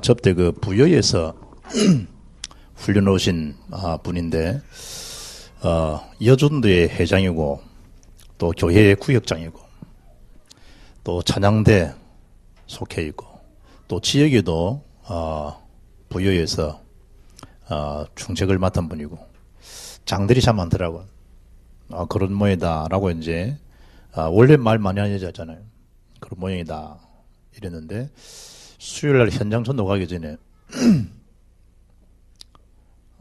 접대 그 부여에서 훈련 오신 분인데, 여전도의 회장이고, 또 교회의 구역장이고, 또 찬양대 속해 있고, 또 지역에도, 부여에서, 중책을 맡은 분이고, 장들이 참 많더라고요. 그런 모양이다라고 이제, 원래 말 많이 하는 여자잖아요. 그런 모양이다. 이랬는데, 수요일 날 현장 전도 가기 전에,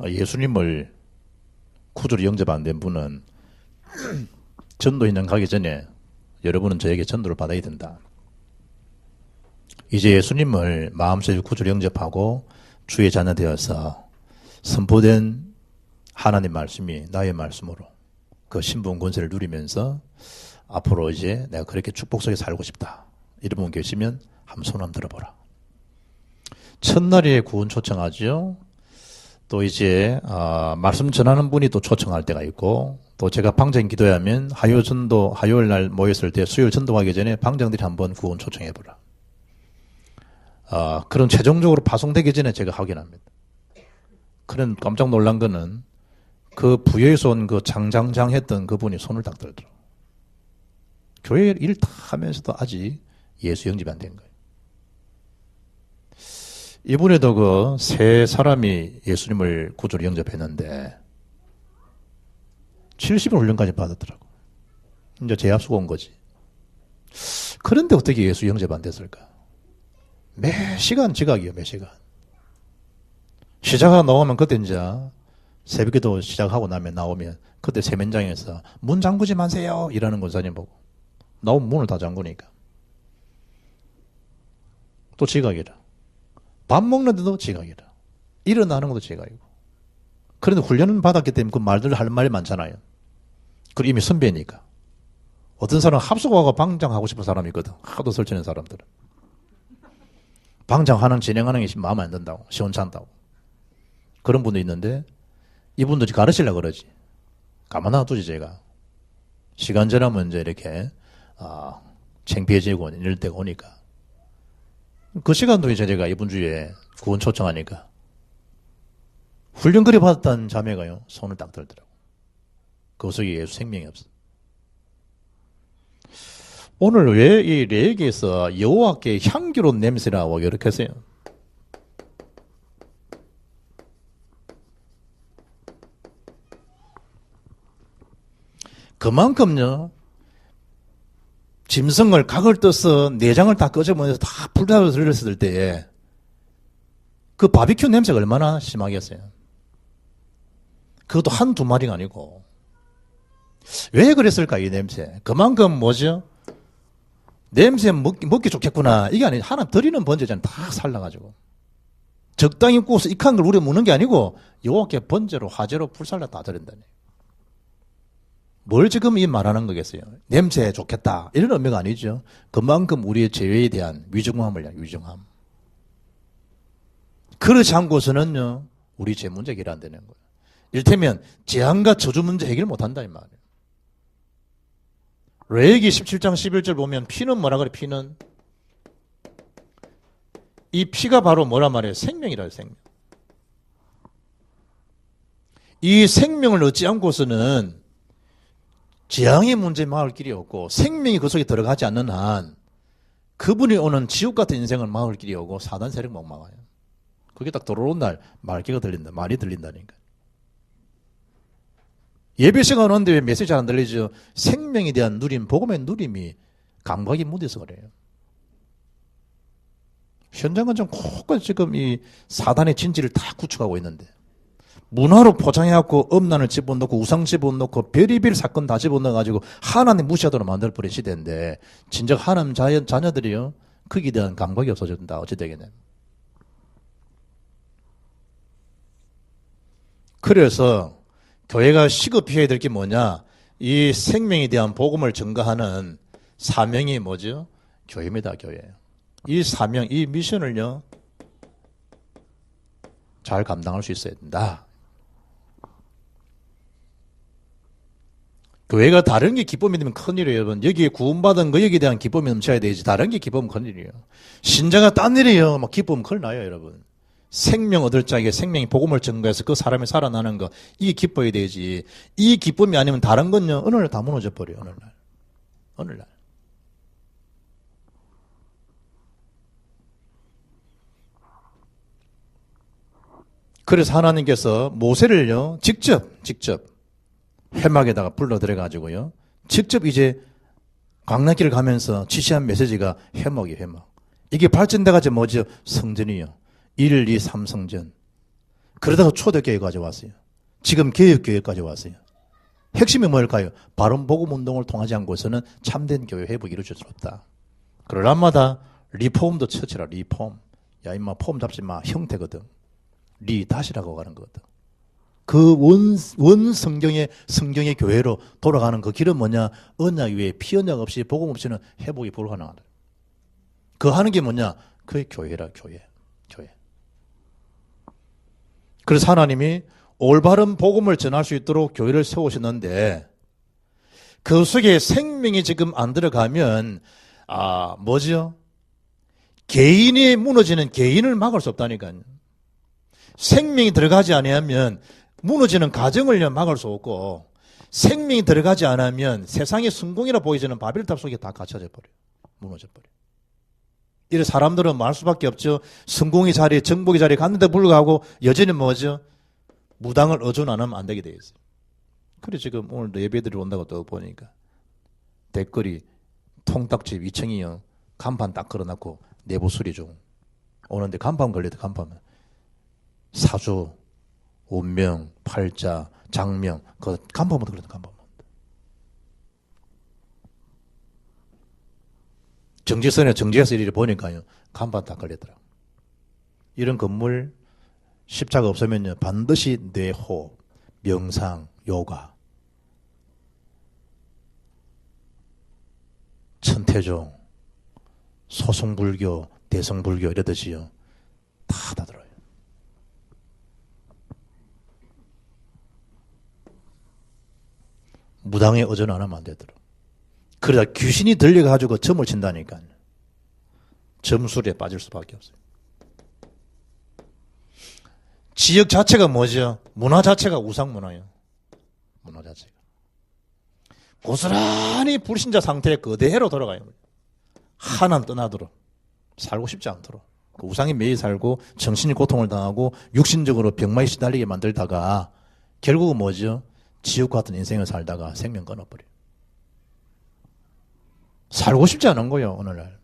예수님을 구주로 영접 안 된 분은 전도 현장 가기 전에 여러분은 저에게 전도를 받아야 된다. 이제 예수님을 마음속에 구주로 영접하고 주의 자녀 되어서 선포된 하나님 말씀이 나의 말씀으로 그 신분 권세를 누리면서 앞으로 이제 내가 그렇게 축복 속에 살고 싶다. 이런 분 계시면 한번 손 한번 들어보라. 첫날에 구원 초청하죠. 또 이제 말씀 전하는 분이 또 초청할 때가 있고, 또 제가 방장 기도하면 화요일 날 모였을 때 수요일 전도하기 전에 방장들이 한번 구원 초청해보라. 그런 최종적으로 파송되기 전에 제가 확인합니다. 그런 깜짝 놀란 거는 그 부여에서 온 그 장장장 했던 그분이 손을 딱 들더라고요. 교회 일 다 하면서도 아직 예수 영접이 안 된 거예요. 이번에도 그 세 사람이 예수님을 구주로 영접했는데 70일 훈련까지 받았더라고. 이제 재합수가 온 거지. 그런데 어떻게 예수 영접 안 됐을까? 매 시간 지각이요, 매 시간. 시작하고 나오면 그때 이제 새벽에도 시작하고 나면 나오면 그때 세면장에서 문 잠그지 마세요 이러는 권사님 보고 나오면 문을 다 잠그니까 또 지각이라. 밥 먹는데도 지각이라. 일어나는 것도 지각이고. 그런데 훈련을 받았기 때문에 그 말들 할 말이 많잖아요. 그리고 이미 선배니까. 어떤 사람은 합숙하고 방장하고 싶은 사람이 있거든. 하도 설치는 사람들은. 방장하는 진행하는 게 마음에 안 든다고. 시원찮다고. 그런 분도 있는데 이분도 가르치려고 그러지. 가만 놔두지 제가. 시간 지나면 이제 이렇게 창피해지고 이럴 때가 오니까. 그 시간도 이제 제가 이번 주에 구원 초청하니까 훈련거리 받았다는 자매가요 손을 딱 들더라고. 그 속에 예수 생명이 없어. 오늘 왜 이 레위기에서 여호와께 향기로운 냄새라고 이렇게 했어요? 그만큼요 짐승을 각을 떠서 내장을 다 꺼져버려서 다 불닭을 들렸을 때에 그 바비큐 냄새가 얼마나 심하겠어요. 그것도 한두 마리가 아니고. 왜 그랬을까 이 냄새. 그만큼 뭐죠? 냄새 먹기 좋겠구나. 이게 아니고 하나 드리는 번제잖아요. 다 살라가지고. 적당히 구워서 익한 걸 우려 먹는 게 아니고 요렇게 번제로 화제로 불살라 다 드린다네. 뭘 지금 이 말하는 거겠어요? 냄새 좋겠다. 이런 의미가 아니죠. 그만큼 우리의 죄에 대한 위중함을 위한 위중함. 그렇지 않고서는요, 우리 죄 문제 해결 안 되는 거예요. 이를테면, 재앙과 저주 문제 해결 못 한다, 이 말이에요. 레위기 17장 11절 보면 피는 뭐라 그래, 피는? 이 피가 바로 뭐라 말해요? 생명이라요, 생명. 이 생명을 얻지 않고서는 재앙의 문제 막을 길이 없고 생명이 그 속에 들어가지 않는 한 그분이 오는 지옥 같은 인생을 막을 길이 없고 사단 세력 못 막아요. 그게 딱 들어오는 날 말귀가 들린다. 말이 들린다니까. 예배 시간 오는데 왜 메시지 안 들리죠? 생명에 대한 누림, 복음의 누림이 감각이 무뎌서 그래요. 현장은 좀 콕 지금 이 사단의 진지를 다 구축하고 있는데 문화로 포장해갖고 음란을 집어넣고 우상 집어넣고 별의별 사건 다 집어넣어가지고 하나님 무시하도록 만들어버린 시대인데 진짜 하나님 자녀들이요 거기에 대한 감각이 없어진다. 어찌 되겠네. 그래서 교회가 시급해야 될 게 뭐냐, 이 생명에 대한 복음을 전가하는 사명이 뭐죠? 교회입니다. 교회. 이 사명, 이 미션을요 잘 감당할 수 있어야 된다. 교회가 다른 게 기쁨이 되면 큰일이에요, 여러분. 여기에 구원받은 거에 대한 기쁨이 넘쳐야 되지. 다른 게 기쁨은 큰일이에요. 신자가 딴 일이에요. 막 기쁨은 큰일 나요, 여러분. 생명 얻을 자에게 생명이 복음을 증거해서 그 사람이 살아나는 거, 이게 기뻐야 되지. 이 기쁨이 아니면 다른 건요, 어느 날 다 무너져 버려요, 어느 날. 어느 날. 그래서 하나님께서 모세를요, 직접 회막에다가 불러 들여가지고요, 직접 이제 광야길을 가면서 지시한 메시지가 회막이에요, 회막. 이게 발전돼가지고 뭐죠? 성전이요. 1, 2, 3성전. 그러다가 초대교회까지 왔어요. 지금 개혁교회까지 왔어요. 핵심이 뭘까요? 바른 복음 운동을 통하지 않고서는 참된 교회 회복이 이루어질 수 없다. 그러나마다 리폼도 처치라, 리폼. 야, 임마, 폼 잡지 마. 형태거든. 다시라고 가는 거거든. 그 원 성경의 교회로 돌아가는 그 길은 뭐냐? 언약 위에 피 언약 없이 복음 없이는 회복이 불가능하다. 그 하는 게 뭐냐? 그게 교회라, 교회. 그래서 하나님이 올바른 복음을 전할 수 있도록 교회를 세우셨는데, 그 속에 생명이 지금 안 들어가면, 뭐죠? 개인이 무너지는 개인을 막을 수 없다니까요. 생명이 들어가지 않으면 무너지는 가정을 막을 수 없고, 생명이 들어가지 않으면 세상의 성공이라 보이지는 바벨탑 속에 다 갇혀져 버려요. 무너져 버려요. 이래 사람들은 말 수밖에 없죠. 성공의 자리에, 정복의 자리에 갔는데 불구하고 여전히 뭐죠? 무당을 의존하면 안 되게 돼 있어요. 그래 지금 오늘도 예배들이 온다고 또 보니까 댓글이 통딱지 위층이요. 간판 딱 걸어놨고 내부 수리 중. 오는데 간판 걸려도 간판은 사주, 운명, 팔자, 장명, 그 간판부터 그래도 간판. 정지선에 정지해서 이리 보니까요. 간판 딱 걸리더라. 이런 건물 십자가 없으면요. 반드시 뇌호흡, 명상, 요가, 천태종, 소승불교, 대성불교 이러듯이요. 다 들어요. 무당에 의존 안 하면 안 되더라. 그러다 귀신이 들려가지고 점을 친다니까요. 점술에 빠질 수밖에 없어요. 지역 자체가 뭐죠? 문화 자체가 우상문화예요. 문화 자체가. 고스란히 불신자 상태에 그대로 돌아가요. 하나는 떠나도록. 살고 싶지 않도록. 그 우상에 매일 살고 정신이 고통을 당하고 육신적으로 병마에 시달리게 만들다가 결국은 뭐죠? 지옥 같은 인생을 살다가 생명 끊어버려요. 살고 싶지 않은 거예요, 오늘날.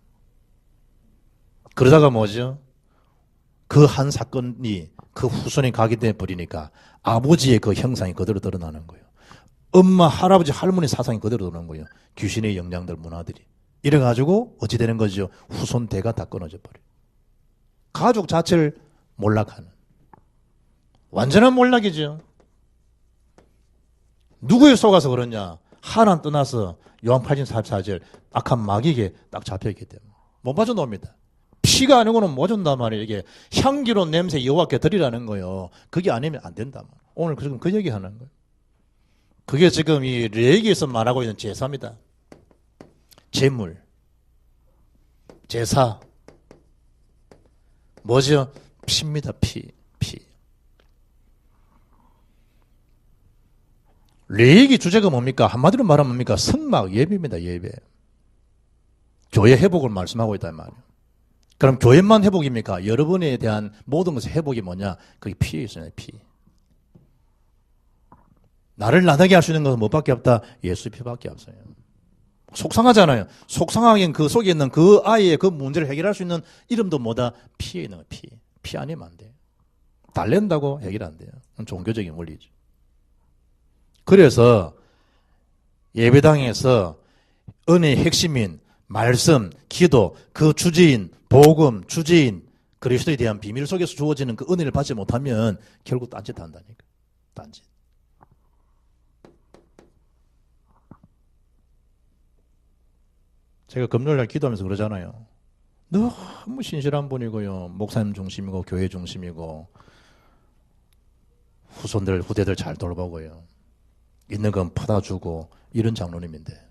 그러다가 뭐죠? 그 한 사건이 그 후손이 가게 돼 버리니까 아버지의 그 형상이 그대로 드러나는 거예요. 엄마, 할아버지, 할머니 사상이 그대로 드러나는 거예요. 귀신의 영향들, 문화들이. 이래가지고 어찌 되는 거죠? 후손 대가 다 끊어져 버려요. 가족 자체를 몰락하는. 완전한 몰락이죠. 누구에 속아서 그러냐? 하나님 떠나서 요한 8장 44절 악한 마귀에게 딱 잡혀있기 때문에 못 빠져나옵니다. 피가 아니고는 못 준단 말이에요. 이게 향기로운 냄새 여호와께 드리라는 거예요. 그게 아니면 안 된다. 오늘 지금 그 얘기하는 거예요. 그게 지금 이 레위기에서 말하고 있는 제사입니다. 제물, 제사, 뭐죠? 피입니다. 피. 레위기 주제가 뭡니까? 한마디로 말하면 뭡니까? 성막 예배입니다. 예배. 교회 회복을 말씀하고 있단 말이에요. 그럼 교회만 회복입니까? 여러분에 대한 모든 것의 회복이 뭐냐? 그게 피에 있어요. 피. 나를 나다게 할 수 있는 것은 뭐밖에 없다? 예수 피밖에 없어요. 속상하잖아요. 속상하긴 그 속에 있는 그 아이의 그 문제를 해결할 수 있는 이름도 뭐다? 피에 있는 거예요. 피. 피 아니면 안 돼요. 달랜다고 해결 안 돼요. 그건 종교적인 원리죠. 그래서 예배당에서 은혜의 핵심인 말씀, 기도, 그 주제인 복음, 주제인 그리스도에 대한 비밀 속에서 주어지는 그 은혜를 받지 못하면 결국 딴짓 한다니까. 딴짓. 제가 금요일날 기도하면서 그러잖아요. 너무 신실한 분이고요. 목사님 중심이고 교회 중심이고 후손들, 후대들 잘 돌보고요. 있는 건 퍼다 주고 이런 장로님인데.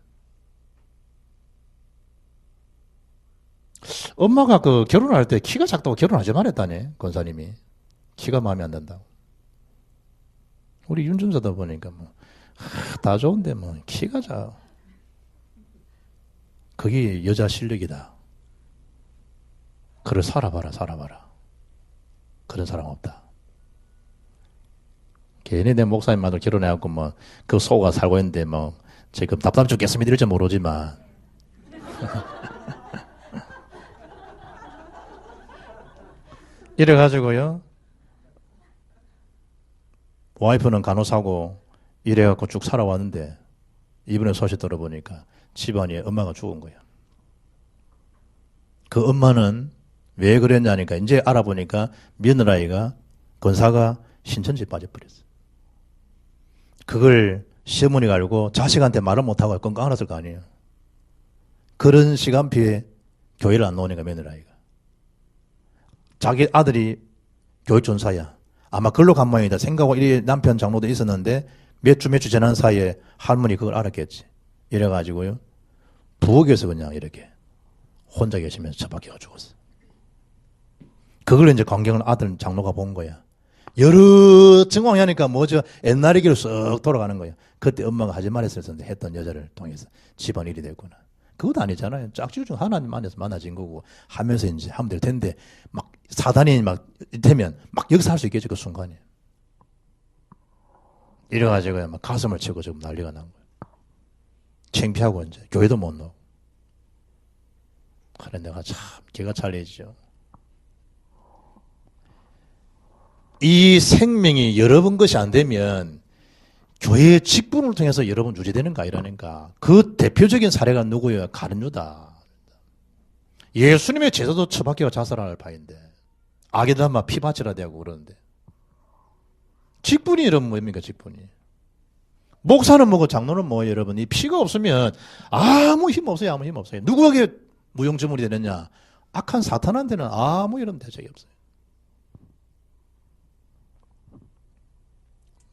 엄마가 그 결혼할 때 키가 작다고 결혼하지 말했다니, 권사님이. 키가 마음에 안 든다고. 우리 윤준서다 보니까 뭐, 다 좋은데 뭐, 키가 작아. 그게 여자 실력이다. 그래, 살아봐라. 그런 사람 없다. 괜히 내 목사님마저 결혼해갖고 뭐, 그 소가 살고 있는데 뭐, 지금 답답 죽겠습니다. 이럴지 모르지만. 이래가지고요, 와이프는 간호사고, 이래갖고 쭉 살아왔는데, 이번에 소식 들어보니까 집안에 엄마가 죽은 거야. 그 엄마는 왜 그랬냐니까, 이제 알아보니까 며느라이가, 권사가 신천지에 빠져버렸어. 그걸 시어머니가 알고 자식한테 말을 못하고 끙끙 앓았을 거 아니에요. 그런 시간표에 교회를 안 나오니까 며느라이가. 자기 아들이 교육전사야. 아마 글로 간 모양이다 생각하고 이 남편 장로도 있었는데 몇 주 지난 사이에 할머니 그걸 알았겠지. 이래가지고요. 부엌에서 그냥 이렇게 혼자 계시면서 처박혀가 죽었어. 그걸 이제 광경을 아들 장로가 본 거야. 여러 증황이 하니까 뭐죠? 옛날 얘기로 쓱 돌아가는 거야. 그때 엄마가 하지 말했었는데 했던 여자를 통해서 집안 일이 됐구나. 그것도 아니잖아요. 짝지구 중 하나님 안에서 만나진 거고 하면서 이제 하면 될 텐데 막 사단이 막 되면 막 여기서 할 수 있겠죠. 그 순간에. 이래가지고 막 가슴을 치고 지금 난리가 난 거예요. 창피하고 이제 교회도 못 나오고. 그래 내가 참 기가 찰리죠. 이 생명이 여러분 것이 안 되면 교회의 직분을 통해서 여러분 유지되는 거 아니라니까. 그 대표적인 사례가 누구예요? 가룟유다. 예수님의 제자도 처박혀가 자살할 바인데 악에다만 피 바치라 대고 그러는데 직분이 여러분 뭡니까? 직분이. 목사는 뭐고 장로는 뭐예요? 여러분 이 피가 없으면 아무 힘 없어요. 아무 힘 없어요. 누구에게 무용지물이 되느냐? 악한 사탄한테는 아무 이런 대책이 없어요.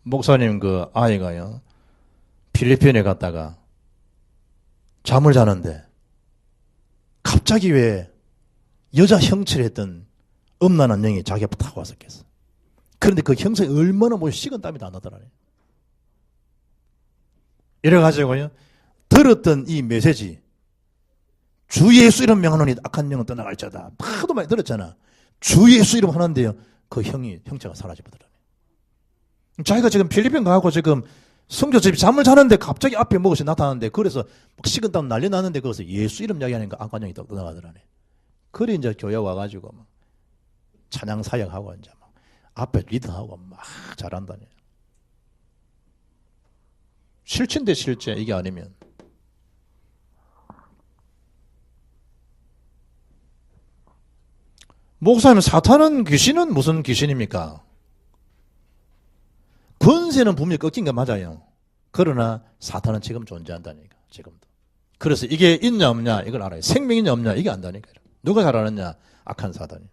목사님 그 아이가요, 필리핀에 갔다가 잠을 자는데 갑자기 왜 여자 형체를 했던 음란한 영이 자기 앞에 탁 왔었겠어. 그런데 그 형상이 얼마나 뭐 식은 땀이 다 나더라네. 이래가지고요, 들었던 이 메시지, 주 예수 이름 명하노니 악한 영은 떠나갈지어다. 하도 많이 들었잖아. 주 예수 이름 하는데요, 그 형체가 사라져버더라네. 자기가 지금 필리핀 가고 지금 성교집이 잠을 자는데 갑자기 앞에 무엇이 나타나는데 그래서 막 식은땀 난리 나는데 거기서 예수 이름 이야기하니까 악관형이 딱 떠나가더라네. 그래 이제 교회 와가지고 막 찬양 사역하고 이제 막 앞에 리드하고 막 잘한다니. 실체인데 실체 이게 아니면. 목사님 사탄은 귀신은 무슨 귀신입니까? 권세는 분명히 꺾인 게 맞아요. 그러나 사탄은 지금 존재한다니까. 지금도. 그래서 이게 있냐 없냐 이걸 알아요. 생명이 있냐 없냐 이게 안다니까. 누가 잘 알았냐? 악한 사단이.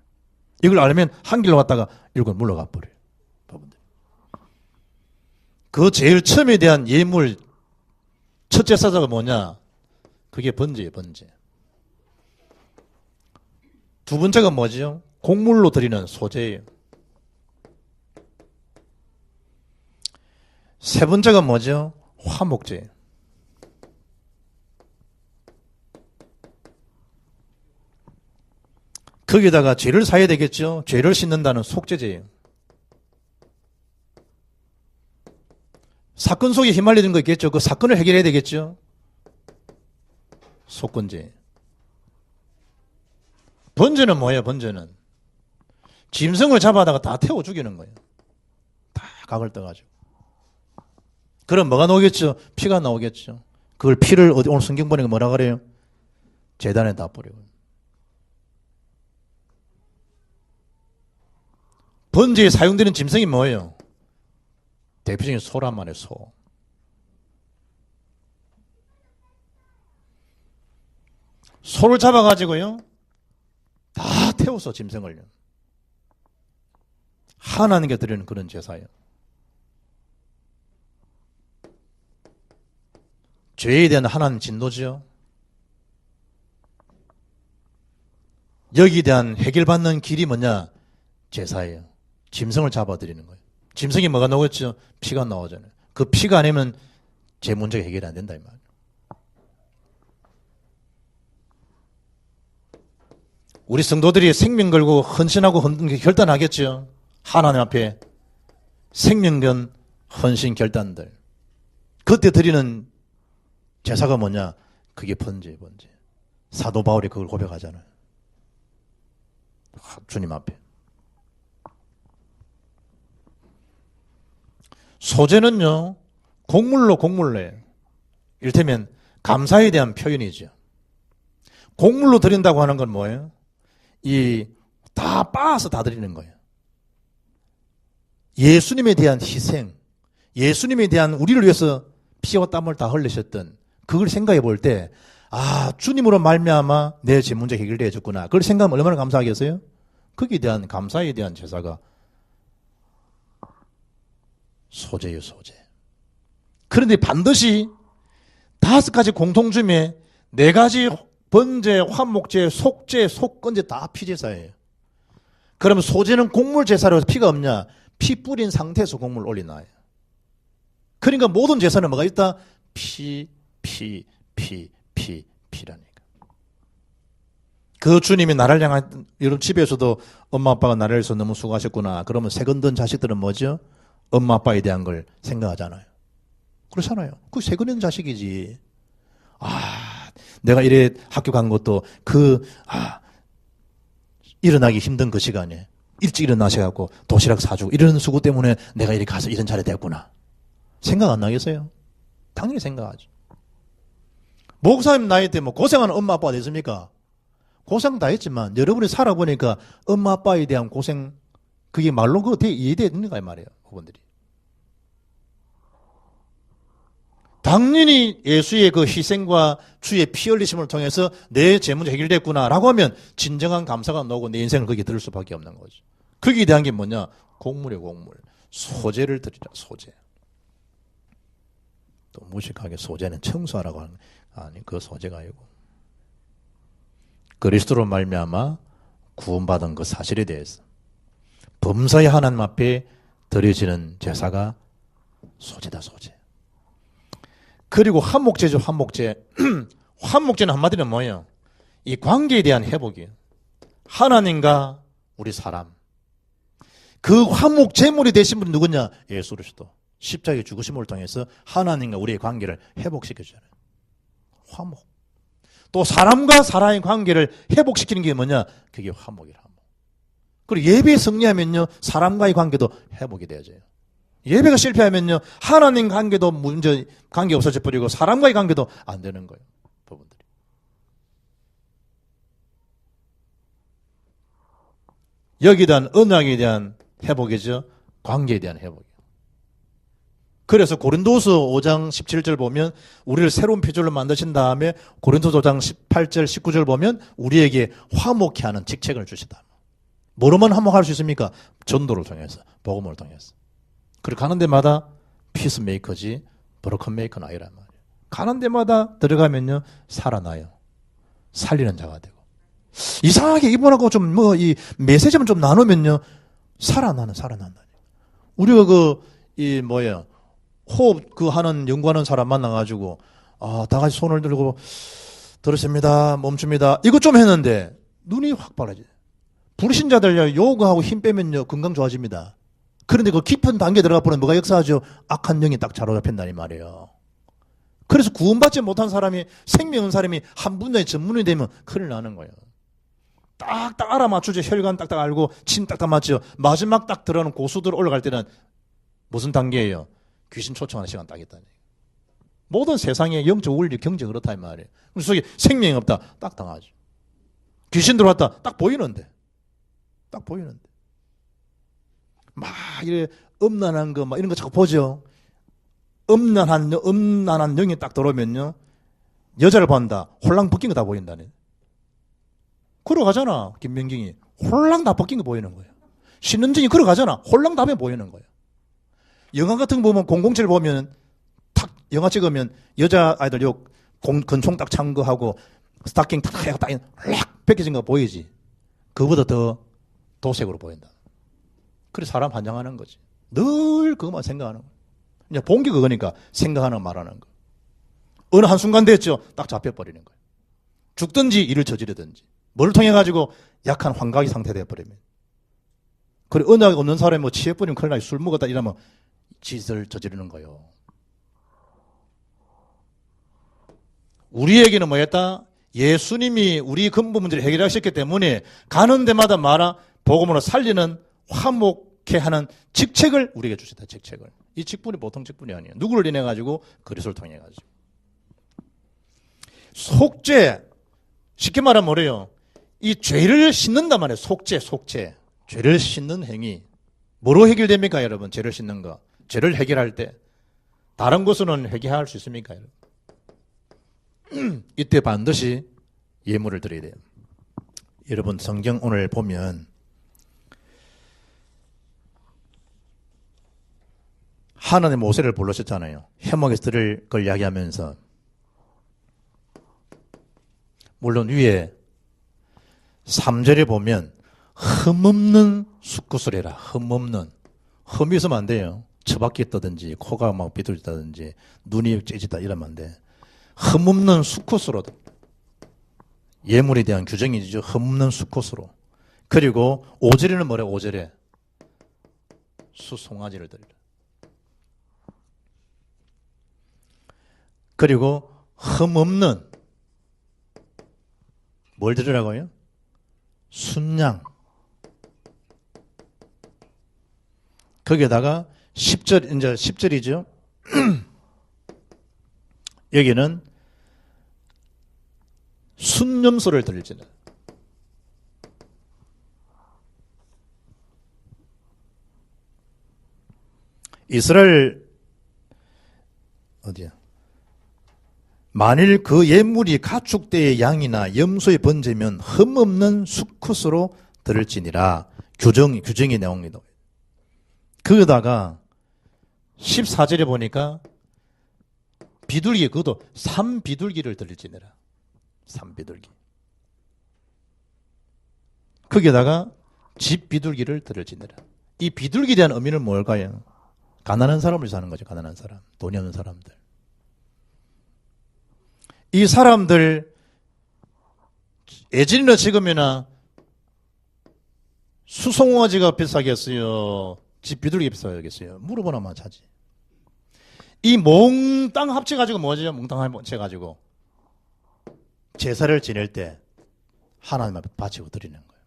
이걸 알면 한 길로 갔다가 이걸 물러가 버려요. 여러분들. 그 제일 처음에 대한 예물 첫째 사자가 뭐냐? 그게 번제예요. 번제. 두 번째가 뭐죠? 곡물로 드리는 소제예요. 세 번째가 뭐죠? 화목제. 거기다가 죄를 사야 되겠죠? 죄를 씻는다는 속죄제예요. 사건 속에 휘말리는 거 있겠죠? 그 사건을 해결해야 되겠죠? 속건제. 번제는 뭐예요? 번제는 짐승을 잡아다가 다 태워 죽이는 거예요. 다 각을 떠가지고. 그럼 뭐가 나오겠죠? 피가 나오겠죠. 그걸 피를 어디 오늘 성경 보니까 뭐라 그래요? 제단에 다 뿌리고. 번제에 사용되는 짐승이 뭐예요? 대표적인 소란 말이에요. 소. 소를 잡아가지고요, 다 태워서 짐승을요. 하나님께 드리는 그런 제사예요. 죄에 대한 하나님 진노지요. 여기에 대한 해결받는 길이 뭐냐? 제사예요. 짐승을 잡아드리는 거예요. 짐승이 뭐가 나오겠죠? 피가 나오잖아요. 그 피가 아니면 제 문제가 해결이 안 된다 이 말이에요. 우리 성도들이 생명 걸고 헌신하고 결단하겠죠. 하나님 앞에 생명 건 헌신 결단들. 그때 드리는 제사가 뭐냐? 그게 번제예요, 번제. 사도 바울이 그걸 고백하잖아요. 주님 앞에. 소제는요, 곡물로 해요. 이를테면 감사에 대한 표현이죠. 곡물로 드린다고 하는 건 뭐예요? 다 빻아서 다 드리는 거예요. 예수님에 대한 희생, 예수님에 대한 우리를 위해서 피와 땀을 다 흘리셨던 그걸 생각해 볼 때, 주님으로 말미암아 내 제 문제 해결되어 줬구나. 그걸 생각하면 얼마나 감사하겠어요? 거기에 대한 감사에 대한 제사가 소제예요, 소제. 그런데 반드시 5가지 공통점에 4가지 번제, 화목제, 속제, 속건제 다 피제사예요. 그러면 소제는 곡물 제사로 피가 없냐? 피 뿌린 상태에서 곡물 올려놔요. 그러니까 모든 제사는 뭐가 있다? 피라니까. 그 주님이 나를 향한, 여러분 집에서도 엄마 아빠가 나를 위해서 너무 수고하셨구나. 그러면 세건든 자식들은 뭐죠? 엄마 아빠에 대한 걸 생각하잖아요. 그렇잖아요. 그 세건든 자식이지. 내가 이래 학교 간 것도 일어나기 힘든 그 시간에 일찍 일어나셔갖고 도시락 사주고 이런 수고 때문에 내가 이렇게 가서 이런 자리에 됐구나. 생각 안 나겠어요? 당연히 생각하죠. 목사님 나이 때 뭐 고생하는 엄마 아빠가 됐습니까? 고생 다 했지만 여러분이 살아보니까 엄마 아빠에 대한 고생 그게 말로 이해되는가 이 말이에요. 그분들이. 당연히 예수의 그 희생과 주의 피 흘리심을 통해서 내 제 문제 해결됐구나라고 하면 진정한 감사가 나오고 내 인생을 거기에 들을 수밖에 없는 거죠. 거기에 대한 게 뭐냐? 곡물이에요, 곡물. 소제를 드리라, 소제. 또 무식하게 소제는 청소하라고 하는 아니 그 소제가 아니고 그리스도로 말미암아 구원받은 그 사실에 대해서 범사의 하나님 앞에 드려지는 제사가 소제다, 소제. 그리고 화목제죠, 화목제. 화목제는 한마디로 뭐예요? 이 관계에 대한 회복이에요. 하나님과 우리 사람. 그 화목제물이 되신 분이 누구냐? 예수 그리스도. 십자가의 죽으심을 통해서 하나님과 우리의 관계를 회복시켜주잖아요. 화목. 또 사람과 사람의 관계를 회복시키는 게 뭐냐? 그게 화목이라. 그리고 예배에 승리하면요, 사람과의 관계도 회복이 되어져요. 예배가 실패하면요, 하나님 관계도 관계 없어져 버리고 사람과의 관계도 안 되는 거예요. 부분들이. 여기에 대한 언약에 대한 회복이죠. 관계에 대한 회복이에요. 그래서 고린도서 5장 17절 보면 우리를 새로운 피조물로 만드신 다음에 고린도서 5장 18절 19절 보면 우리에게 화목케 하는 직책을 주시다. 뭐로만 화목할 수 있습니까? 전도를 통해서, 복음을 통해서. 그리고 가는 데마다 피스메이커지 브로큰 메이커는 아니란 말이에요. 가는 데마다 들어가면요 살아나요. 살리는 자가 되고. 이상하게 이분하고 좀 이 메시지만 좀 나누면요 살아난다. 우리가 호흡 하는 연구하는 사람 만나가지고 다 같이 손을 들고 들었습니다. 멈춥니다. 이거 좀 했는데 눈이 확 빨라져요. 불신자들 요거하고 힘 빼면요 건강 좋아집니다. 그런데 그 깊은 단계에 들어가 보면 뭐가 역사하죠? 악한 영이 딱 자로잡힌다니 말이에요. 그래서 구원받지 못한 사람이 생명 있는 사람이 한 분야의 전문이 되면 큰일 나는 거예요. 딱딱 알아맞추죠. 혈관 딱딱 알고 침 딱딱 맞죠. 마지막 딱 들어가는 고수들 올라갈 때는 무슨 단계예요? 귀신 초청하는 시간 딱 있다니. 모든 세상의 영적 원리 경제 그렇다 이 말이에요. 그래서 속에 생명이 없다. 딱 당하죠. 귀신 들어왔다. 딱 보이는데. 막 이래 음란한 거 막 이런 거 자꾸 보죠. 음란한 영이 딱 들어오면요 여자를 본다. 홀랑 벗긴 거 다 보인다네. 걸어가잖아. 김명경이 홀랑 다 벗긴 거 보이는 거예요. 신은진이 걸어가잖아. 홀랑 다 보이는 거예요. 영화 같은 거 보면 007 보면 탁 영화 찍으면 여자 아이들 요 근총 딱 찬 거 하고 스타킹 탁 해가 딱 벗겨진 거 보이지? 그보다 더 도색으로 보인다. 그래 사람 환장하는 거지. 늘 그것만 생각하는 거야. 이제 본 게 그거니까 생각하는 말하는 거. 어느 한순간 됐죠. 딱 잡혀버리는 거예요. 죽든지 일을 저지르든지. 뭘 통해 가지고 약한 환각이 상태 되어버리면. 그래 언약 없는 사람이 뭐 취해버리면 큰일 나지. 술 먹었다 이러면 짓을 저지르는 거예요. 우리에게는 뭐였다? 예수님이 우리 근본 문제를 해결하셨기 때문에 가는 데마다 말아 복음으로 살리는 화목케 하는 직책을 우리에게 주셨다. 직책을. 이 직분이 보통 직분이 아니에요. 누구를 인해 가지고 그리스도를 통해 가지고. 속죄. 쉽게 말하면 뭐래요? 이 죄를 씻는단 말이에요. 속죄. 죄를 씻는 행위. 뭐로 해결됩니까, 여러분? 죄를 씻는 거. 죄를 해결할 때 다른 것으로는 해결할 수 있습니까, 여러분? 이때 반드시 예물을 드려야 돼요. 여러분 성경 오늘 보면 하나님 모세를 불러셨잖아요. 회막에서 드릴 걸 이야기하면서 물론 위에 3절에 보면 흠없는 숫굿을 해라. 흠없는. 흠이 있으면 안 돼요. 처박히 떠든지 코가 막 비둘다든지 눈이 째지다 이러면 안 돼. 흠없는 수컷으로 예물에 대한 규정이죠. 흠없는 수컷으로. 그리고 5절에는 뭐래? 5절에 수송아지를 드리라. 그리고 흠없는 뭘 드리라고요? 순양. 거기에다가 10절 이제 10절이죠. 여기는 순념소를 드릴지는 이스라엘 어디야? 만일 그 예물이 가축대의 양이나 염소의 번제면 흠없는 수컷으로 드릴지니라. 규정이 나옵니다. 거기다가 14절에 보니까 비둘기, 그것도 3비둘기를 드릴지니라. 3비둘기. 거기에다가 집비둘기를 드릴지니라. 이 비둘기에 대한 의미는 뭘까요? 가난한 사람을 사는 거죠. 가난한 사람. 돈이 없는 사람들. 이 사람들 예전이나 지금이나 수송아지가 비싸겠어요? 집비둘기 비싸겠어요? 물어보나 마찬가지. 이 몽땅 합쳐가지고 뭐죠? 몽땅 합쳐가지고 제사를 지낼 때 하나님 앞에 바치고 드리는 거예요.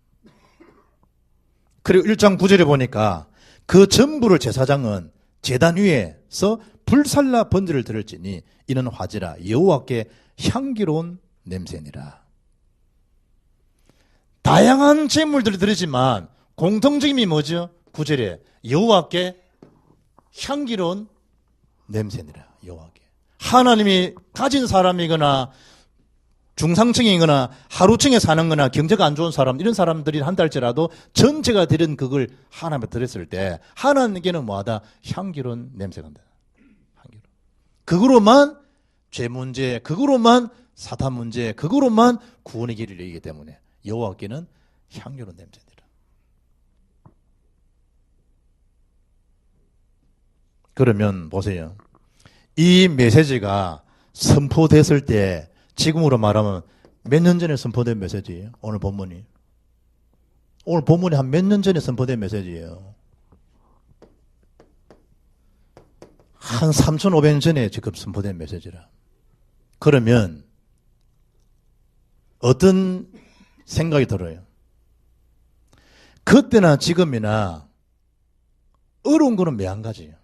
그리고 1장 9절에 보니까 그 전부를 제사장은 제단 위에서 불살라 번제를 드릴지니 이는 화제라 여호와께 향기로운 냄새니라. 다양한 제물들을 드리지만 공통점이 뭐죠? 9절에 여호와께 향기로운 냄새니라. 여호와께. 하나님이 가진 사람이거나 중상층이거나 하루층에 사는 거나 경제가 안 좋은 사람 이런 사람들이 한달째라도 전체가 드린 그걸 하나님께 드렸을 때 하나님께는 뭐하다? 향기로운 냄새가 난다. 향기로운. 그거로만 죄 문제, 그거로만 사탄 문제, 그거로만 구원의 길을 열기 때문에 여호와께는 향기로운 냄새니라. 그러면 보세요. 이 메시지가 선포됐을 때 지금으로 말하면 몇 년 전에 선포된 메시지예요? 오늘 본문이. 오늘 본문이 한 몇 년 전에 선포된 메시지예요. 한 3,500년 전에 지금 선포된 메시지라. 그러면 어떤 생각이 들어요? 그때나 지금이나 어려운 거는 매 한 가지예요.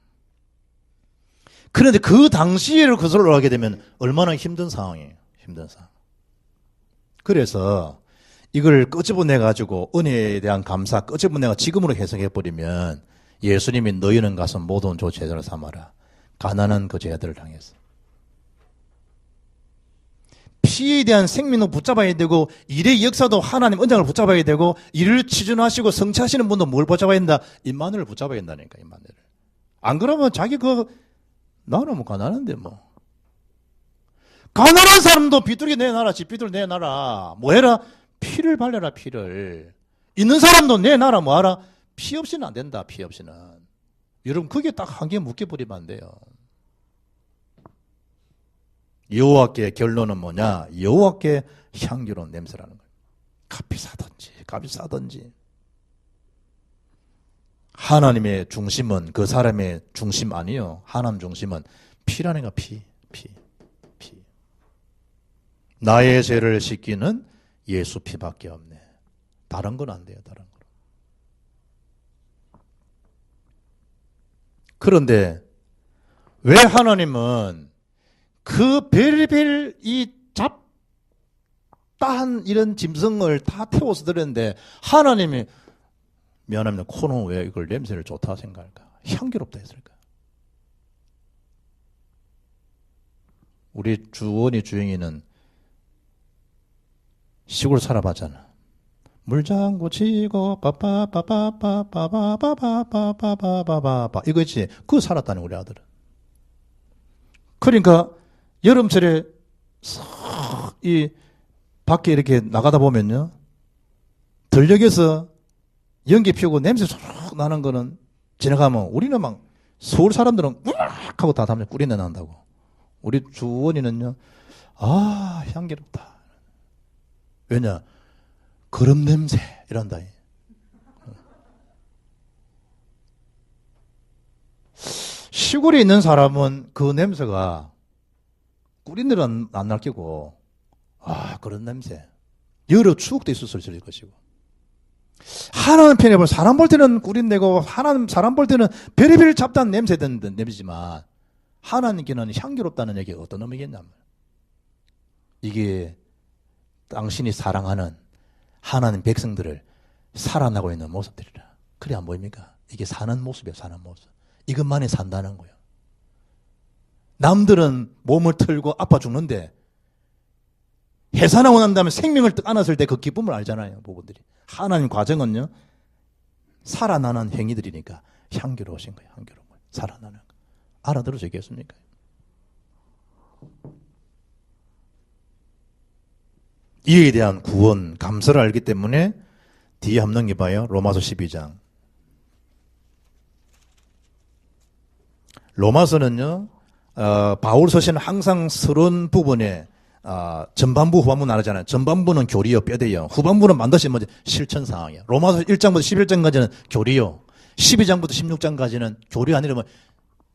그런데 그 당시에를 거슬러 가게 되면 얼마나 힘든 상황이에요. 힘든 상황. 그래서 이걸 끄집어내가지고 은혜에 대한 감사 끄집어내가 지금으로 해석해버리면 예수님이 너희는 가서 모든 조 제자를 삼아라. 가난한 그 제자들을 향해서. 피에 대한 생명도 붙잡아야 되고 일의 역사도 하나님 언장을 붙잡아야 되고 일을 치준하시고 성취하시는 분도 뭘 붙잡아야 된다? 임마누엘을 붙잡아야 된다니까. 임마누엘을. 안 그러면 자기 그 나는 뭐 가난한데 뭐. 가난한 사람도 비둘기 내놔라, 집비둘 내놔라. 뭐 해라? 피를 발려라, 피를. 있는 사람도 내놔라, 뭐 하라? 피 없이는 안 된다, 피 없이는. 여러분, 그게 딱 한 개 묶여버리면 안 돼요. 여호와께 결론은 뭐냐? 여호와께 향기로운 냄새라는 거예요. 값이 사든지, 값이 싸든지. 하나님의 중심은 그 사람의 중심 아니요. 하나님 중심은 피라는 거, 피. 나의 죄를 씻기는 예수 피밖에 없네. 다른 건 안 돼요, 다른 건. 그런데 왜 하나님은 그 별별 이 잡다한 이런 짐승을 다 태워서 드렸는데 하나님이 미안합니다. 코는 왜 이걸 냄새를 좋다 생각할까? 향기롭다 했을까? 우리 주원이 주영이는 시골 살아봤잖아. 물장구 치고 빠빠빠빠빠빠빠빠빠빠빠빠빠 이거 있지. 그거 살았다는 우리 아들은. 그러니까 여름철에 이 밖에 이렇게 나가다 보면요. 들녘에서 연기 피우고 냄새 쏙 나는 거는 지나가면 우리는 막 서울 사람들은 우악 하고 다 담배 꿀이 내난다고. 우리 주원이는요. 아 향기롭다. 왜냐? 그런 냄새 이란다. 시골에 있는 사람은 그 냄새가 꿀인들은 안 날끼고 아 그런 냄새 여러 추억도 있었을 것이고 하나님 편에 보면 사람 볼 때는 꿀인내고 하나님 사람 볼 때는 별의별 잡다한 냄새 드는 냄새지만 하나님께는 향기롭다는 얘기가 어떤 의미겠냐면 이게 당신이 사랑하는 하나님 백성들을 살아나고 있는 모습들이라. 그래 안 보입니까? 이게 사는 모습이에요. 사는 모습. 이것만이 산다는 거예요. 남들은 몸을 털고 아파 죽는데 해산하고 난 다음에 생명을 안았을 때 그 기쁨을 알잖아요. 부부들이. 하나님 과정은요. 살아나는 행위들이니까 향기로우신 거예요. 향기로운 거예요. 살아나는 거. 알아들어지겠습니까? 이에 대한 구원, 감사를 알기 때문에 뒤에 한번 넘겨봐요. 로마서 12장. 로마서는요, 바울 서신은 항상 서론 부분에 전반부, 후반부 나누잖아요. 전반부는 교리요, 뼈대요. 후반부는 반드시 뭐지? 실천 상황이에요. 로마서 1장부터 11장까지는 교리요. 12장부터 16장까지는 교리 아니라 뭐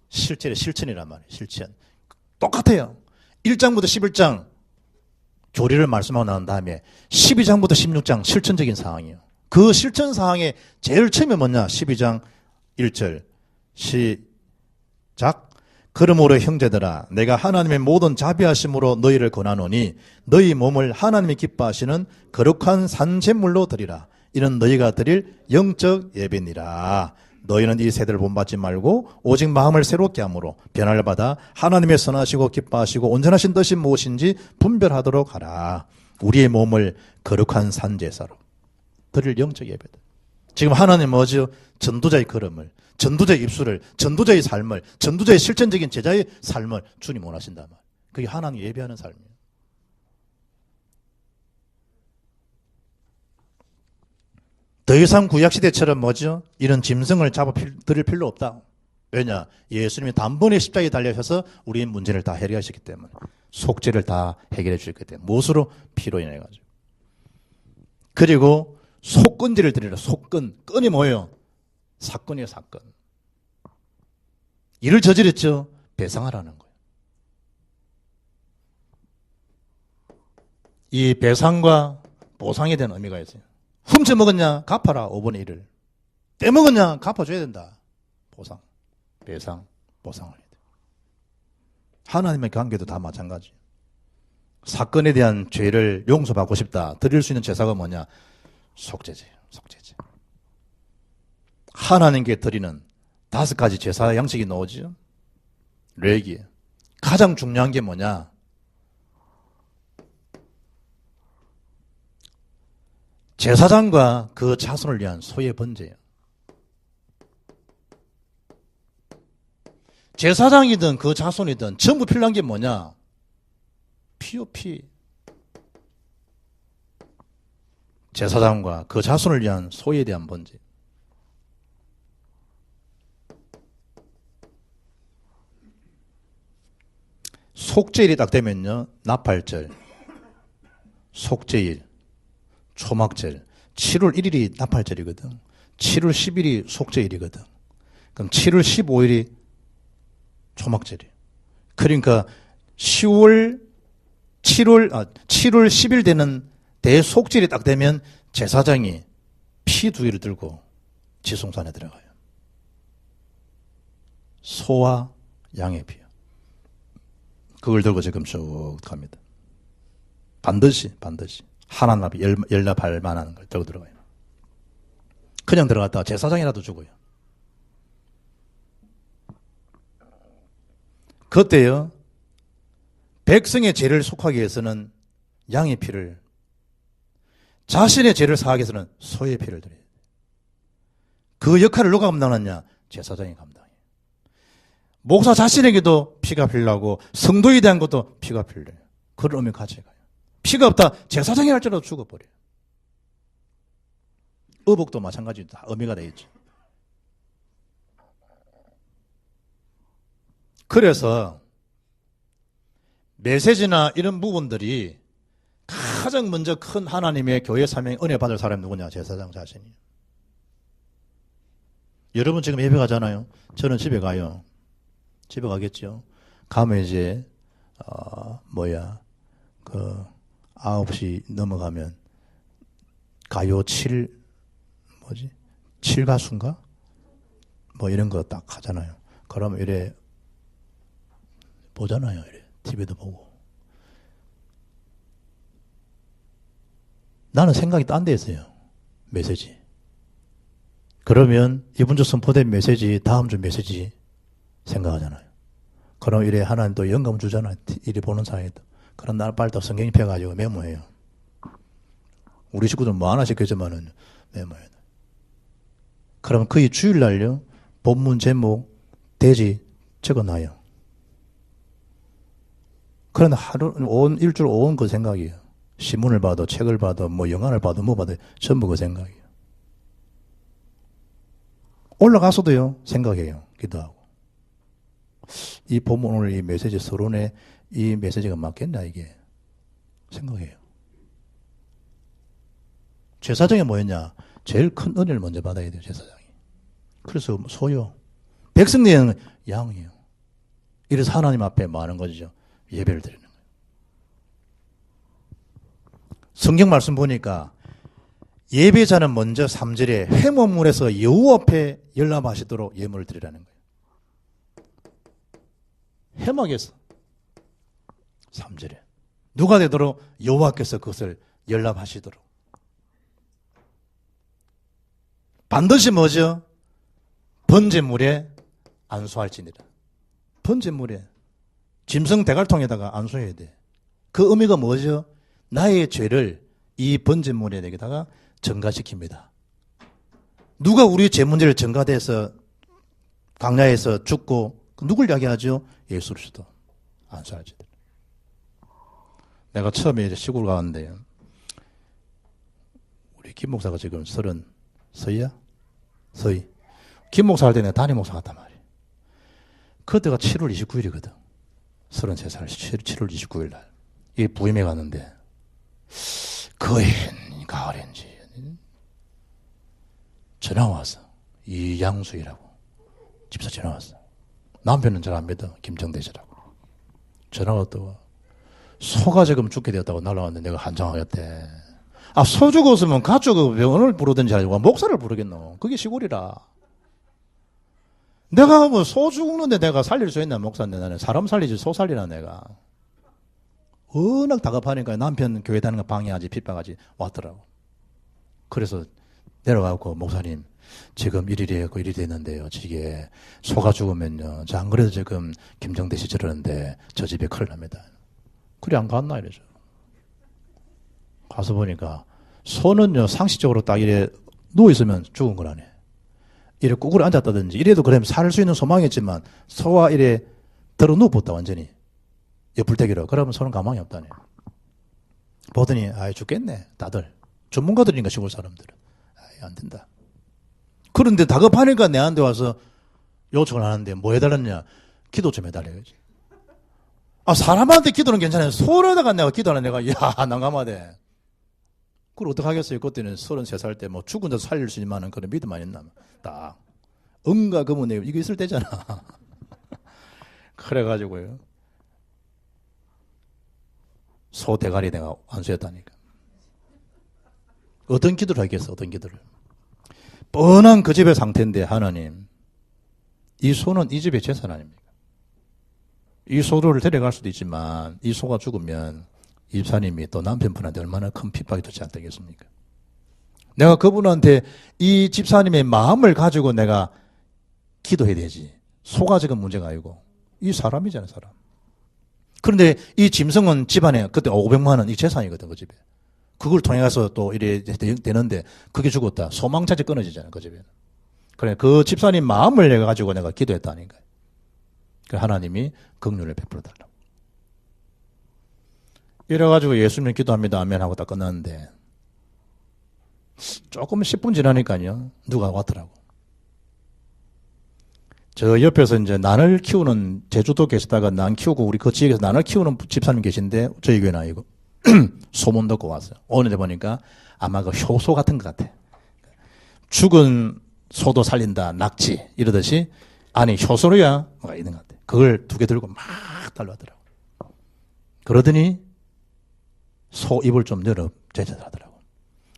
실천이란 말이에요. 실천. 똑같아요. 1장부터 11장 교리를 말씀하고 난 다음에 12장부터 16장 실천적인 상황이에요. 그 실천 상황에 제일 처음에 뭐냐? 12장 1절 시작. 그러므로 형제들아 내가 하나님의 모든 자비하심으로 너희를 권하노니 너희 몸을 하나님이 기뻐하시는 거룩한 산제물로 드리라. 이는 너희가 드릴 영적 예배니라. 너희는 이 세대를 본받지 말고 오직 마음을 새롭게 함으로 변화를 받아 하나님의 선하시고 기뻐하시고 온전하신 뜻이 무엇인지 분별하도록 하라. 우리의 몸을 거룩한 산제사로 드릴 영적 예배다. 지금 하나님 뭐죠? 전도자의 걸음을, 전도자의 입술을, 전도자의 삶을, 전도자의 실천적인 제자의 삶을 주님 원하신단 말이에요. 그게 하나님 예배하는 삶이에요. 더 이상 구약시대처럼 뭐죠? 이런 짐승을 잡아 드릴 필요 없다. 왜냐? 예수님이 단번에 십자가에 달려셔서 우리의 문제를 다 해결하셨기 때문에. 속죄를 다 해결해 주셨기 때문에. 무엇으로? 피로 인해 가지고. 그리고 속건제를 드리라. 속건. 건이 뭐예요? 사건이에요, 사건. 일을 저질렀죠? 배상하라는 거예요. 이 배상과 보상에 대한 의미가 있어요. 훔쳐 먹었냐? 갚아라. 5분의 1을. 떼먹었냐? 갚아줘야 된다. 보상, 배상, 보상을 해야 돼. 하나님의 관계도 다 마찬가지. 사건에 대한 죄를 용서받고 싶다. 드릴 수 있는 제사가 뭐냐? 속죄제예요. 속죄제. 하나님께 드리는 5가지 제사 양식이 나오죠. 레기에 가장 중요한 게 뭐냐? 제사장과 그 자손을 위한 소의 번제예요. 제사장이든 그 자손이든 전부 필요한 게 뭐냐? 피요, 피. 제사장과 그 자손을 위한 소에 대한 번제. 속죄일이 딱 되면요, 나팔절, 속죄일, 초막절, 7월 1일이 나팔절이거든. 7월 10일이 속죄일이거든. 그럼 7월 15일이 초막절이에요. 그러니까 7월 10일 되는 대속절이 딱 되면 제사장이 피 2개를 들고 지성산에 들어가요. 소와 양의 피요. 그걸 들고 지금 쭉 갑니다. 반드시 하나납이 열납할 만한 걸 들고 들어가요. 그냥 들어갔다가 제사장이라도 죽어요. 그때요, 백성의 죄를 속하기 위해서는 양의 피를, 자신의 죄를 사하기 위해서는 소의 피를 드려요. 그 역할을 누가 감당하느냐? 제사장이 감당해요. 목사 자신에게도 피가 필요하고 성도에 대한 것도 피가 필요해요. 그런 의미 가져가요. 피가 없다, 제사장이 할지라도 죽어버려요. 의복도 마찬가지로 다 의미가 되겠죠. 그래서 메시지나 이런 부분들이 가장 먼저 큰 하나님의 교회 사명 은혜 받을 사람이 누구냐? 제사장 자신이에요. 여러분 지금 예배 가잖아요. 저는 집에 가요. 집에 가겠죠. 가면 이제 9시 넘어가면 가요 7가수인가? 뭐 이런 거 딱 하잖아요. 그러면 이래 보잖아요. 이래 TV도 보고. 나는 생각이 딴 데 있어요. 메시지. 그러면 이번 주 선포된 메시지, 다음 주 메시지 생각하잖아요. 그럼 이래 하나님 또 영감 주잖아요. 이래 보는 사이에도. 그럼 날 빨리 또 성경 펴가지고 메모해요. 우리 식구들 뭐 하나 시켰지만은 메모해요. 그럼 거의 주일날요, 본문 제목, 대지 적어놔요. 그런데 일주일 온 그 생각이에요. 신문을 봐도, 책을 봐도, 뭐 영화를 봐도, 뭐 봐도 전부 그 생각이에요. 올라가서도요, 생각해요. 기도하고. 이 본문 오늘 이 메시지 서론에 이 메시지가 맞겠나, 이게. 생각해요. 제사장이 뭐였냐? 제일 큰 은혜를 먼저 받아야 돼요, 제사장이. 그래서 소요. 백성들은 양이에요. 이래서 하나님 앞에 뭐 하는 거죠? 예배를 드리는 거예요. 성경 말씀 보니까 예배자는 먼저 3절에 회모문에서 여호와 앞에 열람하시도록 예물을 드리라는 거예요. 회막에서 3절에 누가 되도록? 여호와께서 그것을 열람하시도록. 반드시 뭐죠? 번제물에 안수할지니라. 번제물에 짐승 대갈통에다가 안수해야 돼. 그 의미가 뭐죠? 나의 죄를 이 번제물에다가 전가시킵니다. 누가 우리 죄 문제를 전가돼서 광야에서 죽고 누굴 이야기하죠? 예수 그리스도 안수할지니라. 내가 처음에 이제 시골 가는데 우리 김 목사가 지금 30, 서희야? 서희. 김 목사 할 때 내가 담임 목사 갔단 말이야. 그때가 7월 29일이거든. 33살 7월 29일 날. 이 부임에 갔는데 그해인가 가을인지 전화 왔어. 이양수이라고. 집사 전화 왔어. 남편은 잘 안 믿어. 김정대시라고. 전화가 왔다고. 소가 지금 죽게 되었다고 날라왔는데 내가 한장하겠대. 아, 소 죽었으면 가족 병원을 부르든지 아니고 목사를 부르겠노. 그게 시골이라. 내가 뭐 소 죽는데 내가 살릴 수 있나? 목사인데 나는 사람 살리지 소 살리나 내가. 워낙 다급하니까 남편 교회 다니는 거 방해하지 핍박하지 왔더라고. 그래서 내려가고 목사님 지금 일이 됐는데요. 이게 소가 죽으면요. 저 안 그래도 지금 김정대 씨 저러는데 저 집에 큰일 납니다. 그래 안 갔나 이러죠. 가서 보니까 소는요 상식적으로 딱 이래 누워있으면 죽은 거라네. 이래 구부려 앉았다든지 이래도 그러면 살 수 있는 소망이었지만 소가 이래 들어 누웠다 완전히 옆불대기로. 그러면 소는 가망이 없다네. 보더니 아이 죽겠네 다들 전문가들이니까 시골 사람들은 아이 안 된다. 그런데 다급하니까 내한테 와서 요청을 하는데 뭐 해달랐냐? 기도 좀 해달래야지. 아 사람한테 기도는 괜찮아요. 소로다가 내가 기도하는 내가 야 난감하대. 그걸 어떡하겠어요. 그때는 33살 때 뭐 죽은 자 살릴 수 있는 만한 그런 믿음만 있나. 딱 응가 그문에 이거 있을 때잖아. 그래가지고요. 소 대가리 내가 안수했다니까. 어떤 기도를 하겠어. 어떤 기도를. 뻔한 그 집의 상태인데 하나님 이 소는 이 집의 재산 아닙니까? 이 소를 데려갈 수도 있지만 이 소가 죽으면 이 집사님이 또 남편분한테 얼마나 큰 핍박이 되지 않겠습니까? 내가 그분한테 이 집사님의 마음을 가지고 내가 기도해야 되지. 소가 지금 문제가 아니고 이 사람이잖아요, 사람. 그런데 이 짐승은 집안에 그때 500만 원 이 재산이거든, 그 집에. 그걸 통해 가서 또 이래 되는데 그게 죽었다. 소망차지 끊어지잖아요, 그 집에는. 그래, 그 집사님 마음을 내가 가지고 내가 기도했다니까요. 그 하나님이 긍휼을 베풀어 달라고. 이래가지고 예수님 기도합니다, 아멘 하고 딱 끝났는데 조금 10분 지나니까요, 누가 왔더라고. 저 옆에서 이제 난을 키우는, 제주도 계시다가 난 키우고 우리 그 지역에서 난을 키우는 집사님 계신데 저희 교회는 아니고 소문 듣고 왔어요. 오늘 보니까 아마 그 효소 같은 것 같아. 죽은 소도 살린다, 낙지 이러듯이 아니 효소로야 뭐가 있는 것 같아. 그걸 2개 들고 막 달려가더라고. 그러더니 소 입을 좀 열어 제자들 하더라고.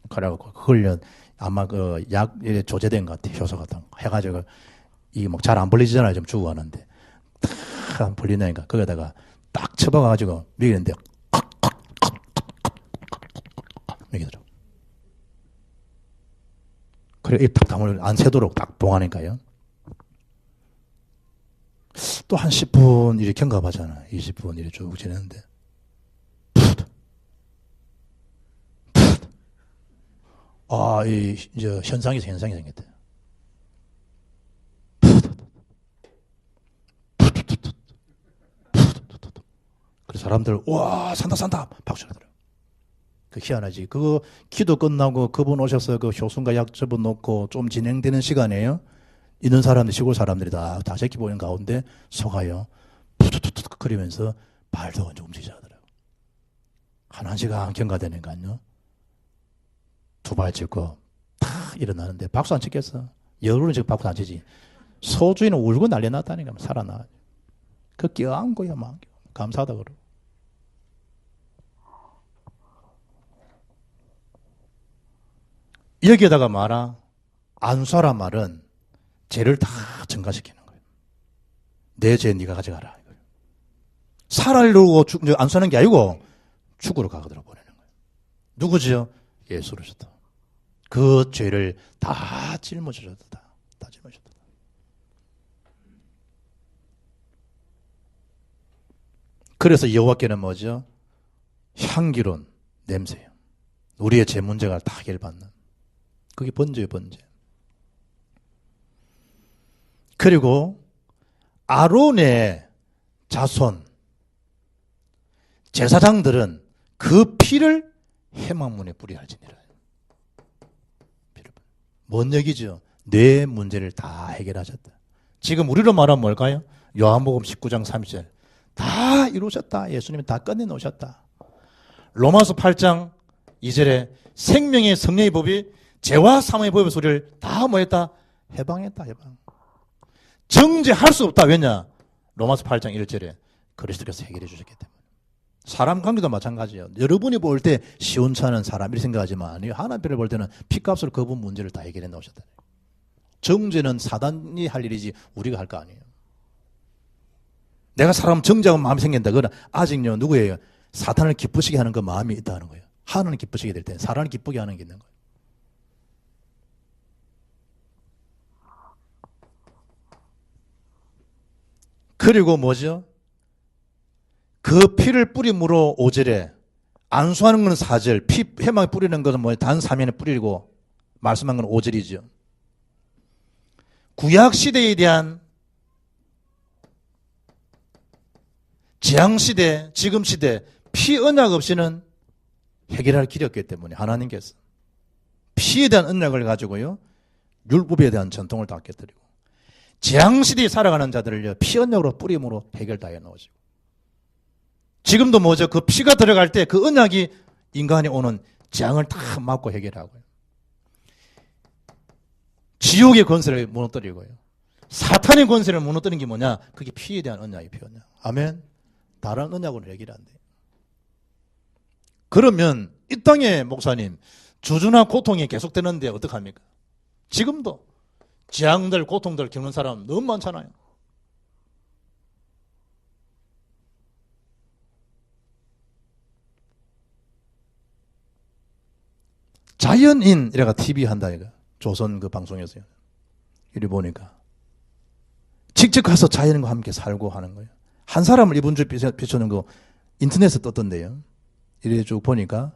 그래갖고 그걸 아마 그 약 조제된 것 같아. 효소 같은 거 해가지고 이게 막 잘 안 벌리지잖아요. 좀 주고 하는데 딱 안 벌리니까 거기다가 딱 쳐박아가지고 먹이는데 먹이더라고. 그래 입 탁 다물 안 새도록 딱 봉하니까요. 또 한 10분 이렇게 경과하잖아. 20분 이렇게 쭉 지내는데 이제 현상이 생겼대. 그래서 사람들 와 산다 박수하더라고. 그 희한하지. 그거 기도 끝나고 그분 오셔서 그 효순과 약 접어놓고 좀 진행되는 시간에요. 있는 사람들 시골 사람들이 다 새끼 보이는 가운데 소가요 푸투투투 거리면서 발도 좀 움직이지 하더라고. 한 시간 경과되니까요. 2발 짚고 탁 일어나는데 박수 안 치겠어. 여론은 지금 박수 안 치지. 소주인은 울고 난리 났다니까. 살아나. 그 껴안고야 막 감사하다 그러고. 여기에다가 말아 안수하란 말은 죄를 다 증가시키는 거예요. 내 죄 네가 가져가라. 살아려고 안수하는 게 아니고 죽으러 가거들어 보내는 거예요. 누구지요? 예수로셨다. 그 죄를 다 짊어지셨다. 다 짊어지셨다. 그래서 여호와께는 뭐죠? 향기로운 냄새예요. 우리의 죄 문제가 다 해결받는. 그게 번제예요, 번제. 그리고 아론의 자손 제사장들은 그 피를 회막문에 뿌리야 할지니라. 뭔 얘기죠? 뇌 문제를 다 해결하셨다. 지금 우리로 말하면 뭘까요? 요한복음 19장 30절 다 이루셨다. 예수님이 다 끝내놓으셨다. 로마서 8장 2절에 생명의 성령의 법이 죄와 사망의 법의 소리를 다 뭐했다? 해방했다. 해방. 정죄할 수 없다. 왜냐? 로마서 8장 1절에 그리스도께서 해결해 주셨기 때문에. 사람 관계도 마찬가지예요. 여러분이 볼 때 시원찮은 사람 이렇게 생각하지만 하나님을 볼 때는 피값으로 그분 문제를 다 해결해 놓으셨다. 정죄는 사단이 할 일이지 우리가 할 거 아니에요. 내가 사람 정죄하고 마음이 생긴다. 그건 아직요 누구예요? 사탄을 기쁘시게 하는 그 마음이 있다는 거예요. 하나님 기쁘시게 될 때 사람을 기쁘게 하는 게 있는 거예요. 그리고 뭐죠? 그 피를 뿌림으로 5절에 안수하는 건 4절, 피 회막에 뿌리는 것은 뭐예요? 단 사면에 뿌리고 말씀한 건 5절이죠. 구약 시대에 대한 재앙 시대, 지금 시대 피 언약 없이는 해결할 길이 없기 때문에 하나님께서 피에 대한 언약을 가지고요, 율법에 대한 전통을 다 깨뜨리고 재앙 시대에 살아가는 자들을요, 피 언약으로 뿌림으로 해결 다 해놓으시고, 지금도 뭐죠? 그 피가 들어갈 때 그 언약이 인간이 오는 재앙을 다 막고 해결하고요. 지옥의 권세를 무너뜨리고요. 사탄의 권세를 무너뜨리는 게 뭐냐? 그게 피에 대한 언약이 피 언약. 아멘. 다른 언약으로는 해결이 안 돼요. 그러면 이 땅에 목사님 주주나 고통이 계속되는데 어떡합니까? 지금도 재앙들 고통들 겪는 사람 너무 많잖아요. 자연인 이래가 TV 한다 이거. 조선 그 방송에서요. 이리 보니까 직접 가서 자연인과 함께 살고 하는 거예요. 한 사람을 이번 주에 비춰놓은 거 인터넷에 떴던데요. 이래 쭉 보니까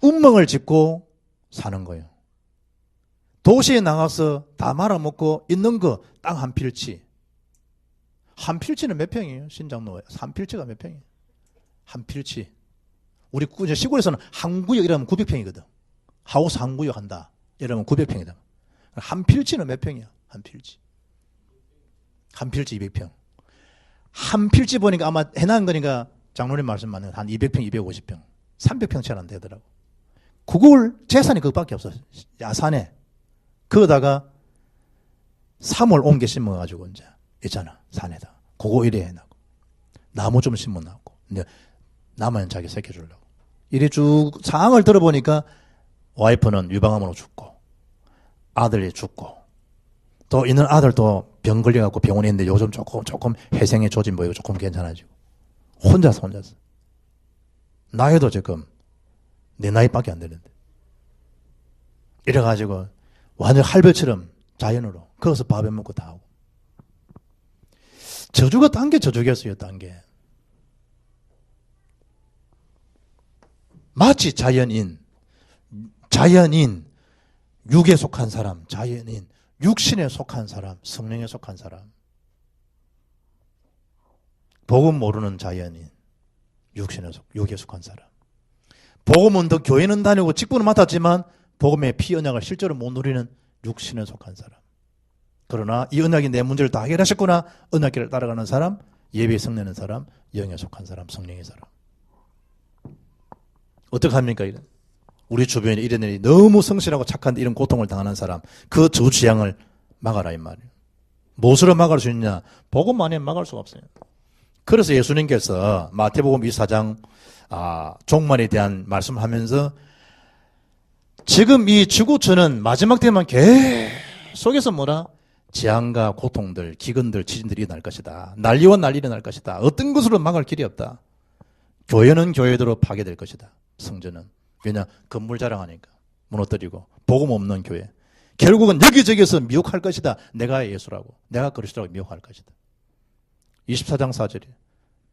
운명을 짓고 사는 거예요. 도시에 나가서 다 말아먹고 있는 거 땅 한 필지. 한 필지는 몇 평이에요? 신장로에. 한 필지가 몇 평이에요? 한 필지. 우리 시골에서는 한 구역 이러면 900평이거든. 하우스 한 구역 한다. 이러면 900평이다. 한 필지는 몇 평이야? 한 필지. 한 필지 200평. 한 필지 보니까 아마 해난 거니까 장로님 말씀 맞는 한 200평, 250평. 300평 채 안 되더라고. 그걸 재산이 그것밖에 없어. 야산에. 그거다가 3월 옮겨 심어가지고 이제 있잖아. 산에다. 그거 이래 해놔고. 나무 좀 심어놨고. 이제 남은 자기 새끼 주려고. 이래 쭉 상황을 들어보니까 와이프는 유방암으로 죽고, 아들이 죽고, 또 있는 아들도 병 걸려갖고 병원에 있는데 요즘 조금 회생의 조짐 보이고 조금 괜찮아지고. 혼자서. 나이도 지금 내 나이밖에 안 되는데. 이래가지고 완전 할배처럼 자연으로 거기서 밥에 먹고 다 하고. 저주가 딴 게 저주겠어요, 딴 게. 마치 자연인, 육에 속한 사람, 자연인, 육신에 속한 사람, 성령에 속한 사람. 복음 모르는 자연인, 육에 속한 사람. 복음은 더 교회는 다니고 직분은 맡았지만 복음의 피 언약을 실제로 못 누리는 육신에 속한 사람. 그러나 이 언약이 내 문제를 다 해결하셨구나. 언약길을 따라가는 사람, 예배에 성내는 사람, 영에 속한 사람, 성령의 사람. 어떡합니까? 이런. 우리 주변에 이런 일이 너무 성실하고 착한데 이런 고통을 당하는 사람, 그 저주재앙을 막아라 이 말이에요. 무엇으로 막을 수 있냐? 복음만 하면 막을 수가 없어요. 그래서 예수님께서 마태복음 24장 종말에 대한 말씀을 하면서 지금 이 지구촌은 마지막 때만 계속해서 뭐라? 재앙과 고통들, 기근들, 지진들이 날 것이다. 난리와 난리가 날 것이다. 어떤 것으로 막을 길이 없다. 교회는 교회대로 파괴될 것이다. 성전은. 왜냐? 건물 자랑하니까 무너뜨리고 복음 없는 교회. 결국은 여기저기서 미혹할 것이다. 내가 예수라고, 내가 그리스도라고 미혹할 것이다. 24장 4절에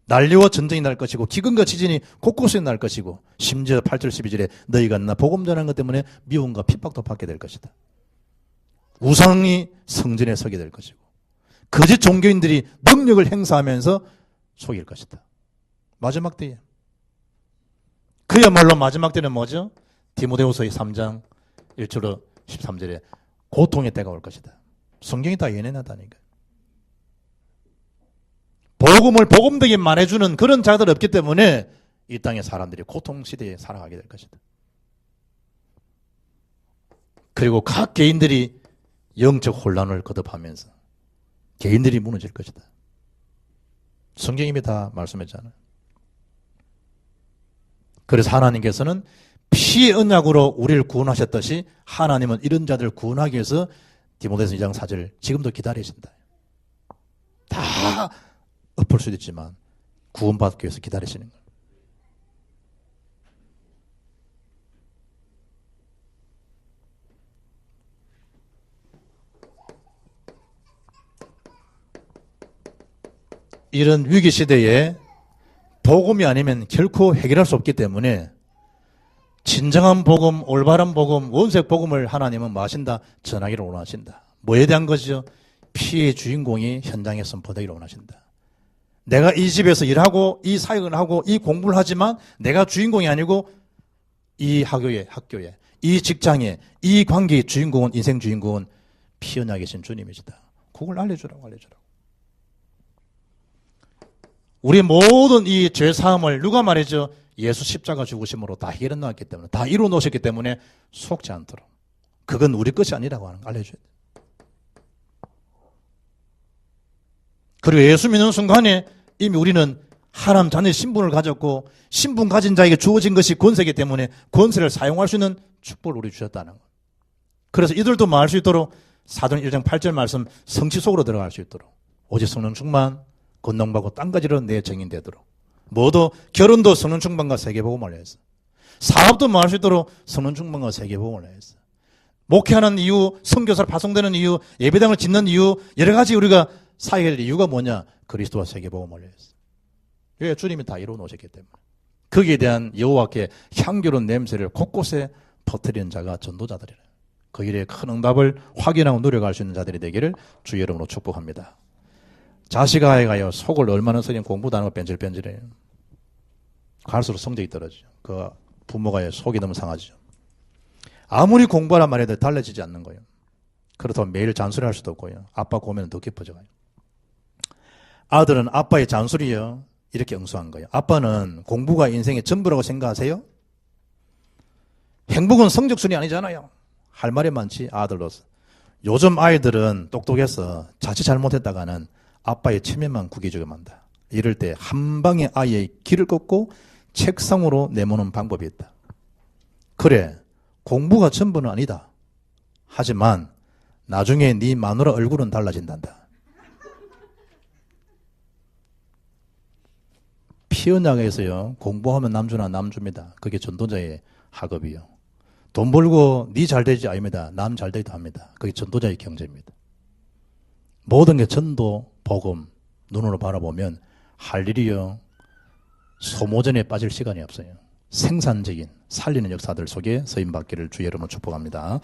난리와 전쟁이 날 것이고 기근과 지진이 곳곳에 날 것이고 심지어 8절 12절에 너희가 나 복음 전하는 것 때문에 미움과 핍박도 받게 될 것이다. 우상이 성전에 서게 될 것이고 거짓 종교인들이 능력을 행사하면서 속일 것이다. 마지막 때에. 그야말로 마지막 때는 뭐죠? 디모데후서 3장 1절로 13절에 고통의 때가 올 것이다. 성경이 다 예언해놨다니까요. 복음을 복음되게 말해주는 그런 자들 없기 때문에 이 땅의 사람들이 고통시대에 살아가게 될 것이다. 그리고 각 개인들이 영적 혼란을 거듭하면서 개인들이 무너질 것이다. 성경이 이미 다 말씀했잖아요. 그래서 하나님께서는 피의 언약으로 우리를 구원하셨듯이 하나님은 이런 자들을 구원하기 위해서 디모데서 2장 4절 지금도 기다리신다. 다 엎을 수도 있지만 구원받기 위해서 기다리시는 거예요. 이런 위기시대에 복음이 아니면 결코 해결할 수 없기 때문에 진정한 복음, 올바른 복음, 원색 복음을 하나님은 뭐 하신다? 전하기를 원하신다. 뭐에 대한 것이죠? 피의 주인공이 현장에 선포되기를 원하신다. 내가 이 집에서 일하고 이 사역을 하고 이 공부를 하지만 내가 주인공이 아니고 이 학교에 이 직장에 이 관계의 주인공은 인생 주인공은 피 흘려 계신 주님이시다. 그걸 알려주라고. 우리 모든 이 죄사함을 누가 말이죠? 예수 십자가 죽으심으로 다 해결해 놓았기 때문에 다 이루어 놓으셨기 때문에 속지 않도록 그건 우리 것이 아니라고 하는 거 알려줘야 돼. 그리고 예수 믿는 순간에 이미 우리는 하나님 자녀의 신분을 가졌고 신분 가진 자에게 주어진 것이 권세이기 때문에 권세를 사용할 수 있는 축복을 우리 주셨다는 거. 그래서 이들도 말할 수 있도록 사도행 1장 8절 말씀 성취 속으로 들어갈 수 있도록 오직 성령 충만 권능받고 땅까지로 내 증인 되도록 모두 결혼도 성령 충만과 세계복음을 알려했어. 사업도 말할 수 있도록 성령 충만과 세계복음을 알려했어. 목회하는 이유, 선교사로 파송되는 이유, 예배당을 짓는 이유, 여러 가지 우리가 사역할 이유가 뭐냐? 그리스도와 세계복음을 알려했어. 왜? 주님이 다 이루어 놓으셨기 때문에. 거기에 대한 여호와께 향기로운 냄새를 곳곳에 퍼뜨리는 자가 전도자들이라. 그 일에 큰 응답을 확인하고 노력할 수 있는 자들이 되기를 주의 이름으로 축복합니다. 자식아에 가요 속을 얼마나 쓰면 공부도 안 하고 뺀질뺀질해요. 갈수록 성적이 떨어지죠. 그 부모가 속이 너무 상하죠. 아무리 공부하란 말해도 달라지지 않는 거예요. 그렇다고 매일 잔소리할 수도 없고요. 아빠 고민은 더 깊어져가요. 아들은 아빠의 잔소리요 이렇게 응수한 거예요. 아빠는 공부가 인생의 전부라고 생각하세요? 행복은 성적순이 아니잖아요. 할 말이 많지 아들로서. 요즘 아이들은 똑똑해서 자칫 잘못했다가는 아빠의 체면만 구겨주게 만다. 이럴 때 한 방에 아이의 길을 꺾고 책상으로 내모는 방법이 있다. 그래 공부가 전부는 아니다. 하지만 나중에 네 마누라 얼굴은 달라진단다. 피어나게서요 공부하면 남주나 남줍니다. 그게 전도자의 학업이요. 돈 벌고 네 잘 되지 아닙니다. 남 잘 되기도 합니다. 그게 전도자의 경제입니다. 모든 게 전도, 복음, 눈으로 바라보면 할 일이요. 소모전에 빠질 시간이 없어요. 생산적인 살리는 역사들 속에 서임받기를 주의 이름으로 축복합니다.